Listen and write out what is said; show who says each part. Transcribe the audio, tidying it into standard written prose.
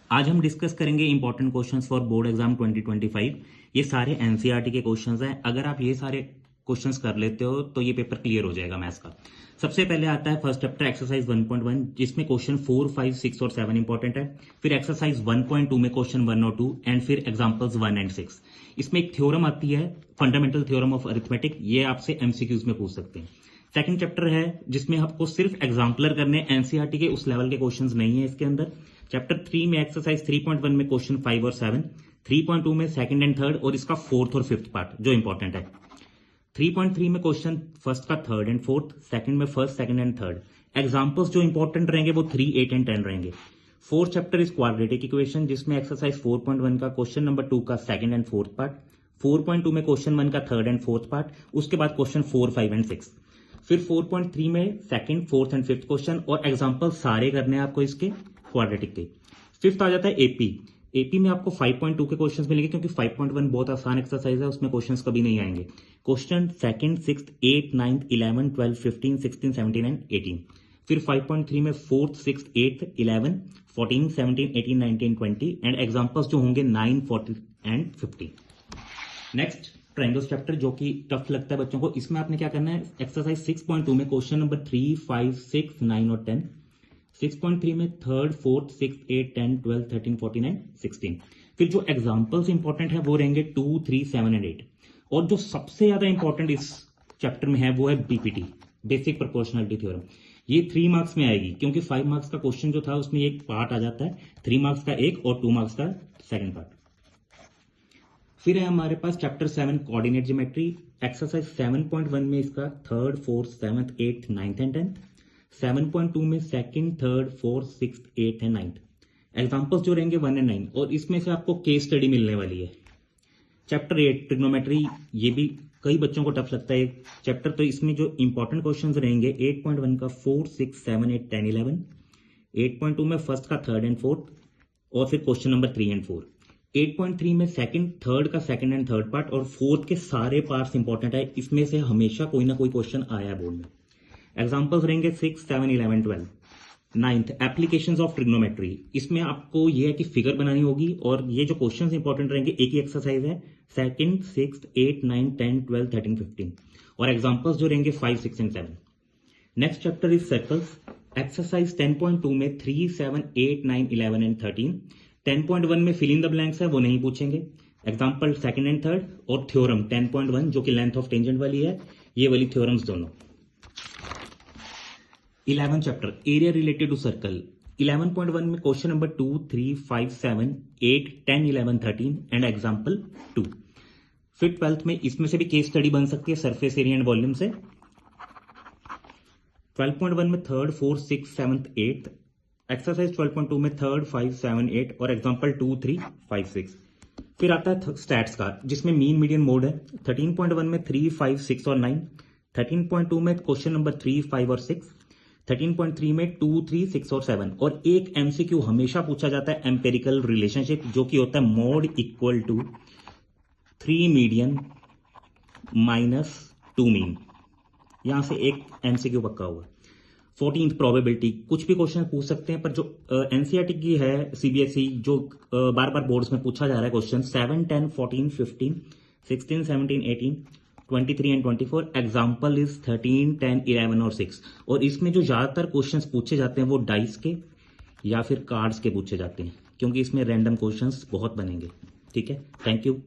Speaker 1: आज हम डिस्कस करेंगे important questions for board exam 2025। ये सारे एनसीईआरटी के क्वेश्चंस हैं। अगर आप ये सारे क्वेश्चंस कर लेते हो तो ये पेपर क्लियर हो जाएगा मैथ्स का। सबसे पहले आता है फर्स्ट चैप्टर एक्सरसाइज 1.1, जिसमें क्वेश्चन 4, 5, 6 और 7 इंपॉर्टेंट है। फिर एक्सरसाइज 1.2 में क्वेश्चन 1 और 2 एंड फिर एग्जांपल्स 1 एंड 6। इसमें एक थ्योरम आती है, फंडामेंटल थ्योरम ऑफ अरिथमेटिक। ये आपसे एमसीक्यूज में पूछ सकते हैं। सेकंड चैप्टर है जिसमें आपको सिर्फ एग्जाम्पलर करने, एनसीईआरटी के उस लेवल के क्वेश्चंस नहीं है इसके अंदर। चैप्टर 3 में एक्सरसाइज 3.1 में क्वेश्चन 5 और 7, 3.2 में सेकंड एंड थर्ड और इसका फोर्थ और फिफ्थ पार्ट जो इंपॉर्टेंट है। 3.3 में क्वेश्चन फर्स्ट का थर्ड एंड फोर्थ, सेकंड में first, second and third. Examples जो इंपॉर्टेंट रहेंगे वो 3, 8 एंड 10 रहेंगे। Fourth chapter is quadratic equation, जिसमें एक्सरसाइज 4.1 का क्वेश्चन नंबर 2 का सेकंड एंड फोर्थ पार्ट, 4.2 में क्वेश्चन 1 का थर्ड एंड फोर्थ पार्ट, उसके बाद क्वेश्चन 4, 5 एंड 6। फिर 4.3 में second, fourth and fifth question और एग्जांपल सारे करने हैं आपको इसके क्वाड्रेटिक के। फिफ्थ आ जाता है एपी। एपी में आपको 5.2 के क्वेश्चंस मिलेंगे, क्योंकि 5.1 बहुत आसान एक्सरसाइज है, उसमें क्वेश्चंस कभी नहीं आएंगे। Question second, sixth, 8, 9, 11, 12, 15, 16, 17 and 18। फिर 5.3 में फोर्थ, सिक्स्थ, 8, 11, 14, 17, 18, 19, 20 एंड एग्जांपल्स जो होंगे 9, 40 एंड 50। नेक्स्ट ट्रायंगल्स चैप्टर, जो कि टफ लगता है बच्चों को। इसमें आपने क्या करना है, एक्सरसाइज 6.2 में क्वेश्चन नंबर 3, 5, 6, 9 और 10। 6.3 में थर्ड, फोर्थ, 6, 8, 10, 12, 13, 14 एंड 16। फिर जो एग्जांपल्स इंपॉर्टेंट है वो रहेंगे 2, 3, 7 एंड 8। और जो सबसे ज्यादा इंपॉर्टेंट इस चैप्टर में है वो है बीपीटी, बेसिक प्रोपोर्शनलिटी थ्योरम। ये 3 मार्क्स में आएगी, क्योंकि 5 मार्क्स का क्वेश्चन जो था उसमें एक पार्ट आ जाता है, 3 मार्क्स का एक और 2 मार्क्स का सेकंड पार्ट। फिर है हमारे पास चैप्टर 7 कोऑर्डिनेट ज्योमेट्री। एक्सरसाइज 7.1 में इसका third, fourth, 7th, 8th, 9th and 10th। 7.2 में second, third, fourth, 6th, 8th and 9th। Examples जो रहेंगे 1 एंड 9, और इसमें से आपको केस स्टडी मिलने वाली है। चैप्टर 8 ट्रिग्नोमेट्री, ये भी कई बच्चों को टफ लगता है चैप्टर, तो इसमें जो इंपॉर्टेंट क्वेश्चंस रहेंगे 8.1 का 4, 6, 7, 8, 10, 11। 8.2 में फर्स्ट का थर्ड एंड फोर्थ और फिर क्वेश्चन नंबर 3 एंड 4। 8.3 में सेकंड, थर्ड का सेकंड एंड थर्ड पार्ट और फोर्थ के सारे पार्ट्स इंपॉर्टेंट है। इसमें से हमेशा कोई ना कोई क्वेश्चन आया है बोर्ड में। एग्जांपल्स रहेंगे 6, 7, 11, 12। 9th एप्लीकेशंस ऑफ ट्रिग्नोमेट्री, इसमें आपको ये है कि फिगर बनानी होगी, और ये जो क्वेश्चंस इंपॉर्टेंट रहेंगे एक ही एक्सरसाइज है, सेकंड, 6th, 8, 9, 10, 12, 13, 15। और एग्जांपल्स जो रहेंगे 5, 6 and 7। Next chapter is circles. Exercise 10.2 में 3, 7, 8, 9, 11 एंड 13। 10.1 में फिल इन द ब्लैंक्स है, वो नहीं पूछेंगे। एग्जांपल सेकंड एंड थर्ड और थ्योरम 10.1 जो कि लेंथ ऑफ टेंजेंट वाली है, ये वाली थ्योरम्स दोनों। 11 chapter area related to circle. 11.1 में क्वेश्चन नंबर 2, 3, 5, 7, 8, 10, 11, 13 एंड एग्जांपल 2। फिर 12th में इसमें से भी केस स्टडी बन सकती है सरफेस एरिया एंड वॉल्यूम से। 12.1 में third, fourth, 6, 7th, 8th। Exercise 12.2 में थर्ड, 5, 7, 8 और एग्जांपल 2, 3, 5, 6। फिर आता है स्टैट्स का, जिसमें मीन, मीडियन, मोड है। 13.1 में 3, 5, 6 और 9। 13.2 में क्वेश्चन नंबर 3, 5 और 6। 13.3 में 2, 3, 6 और 7। और एक एमसीक्यू हमेशा पूछा जाता है, एम्पेरिकल रिलेशनशिप, जो कि होता है mode equal to 3 median minus 2 mean. यहां से एक एमसीक्यू पक्का होगा। 14th प्रोबेबिलिटी, कुछ भी क्वेश्चन पूछ सकते हैं, पर जो एनसीईआरटी की है, सीबीएसई, जो बार बार बोर्ड्स में पूछा जा रहा है क्वेश्चन 7, 10, 14, 15, 16, 17, 18, 23 एंड 24। एग्जाम्पल इज 13, 10, 11 और 6। और इसमें जो ज्यादातर क्वेश्चंस पूछे जाते हैं वो डाइस के या फिर कार्ड्स के पूछे जाते हैं, क्योंकि इसमें रैंडम क्वेश्चंस बहुत बनेंगे। ठीक है, थैंक यू।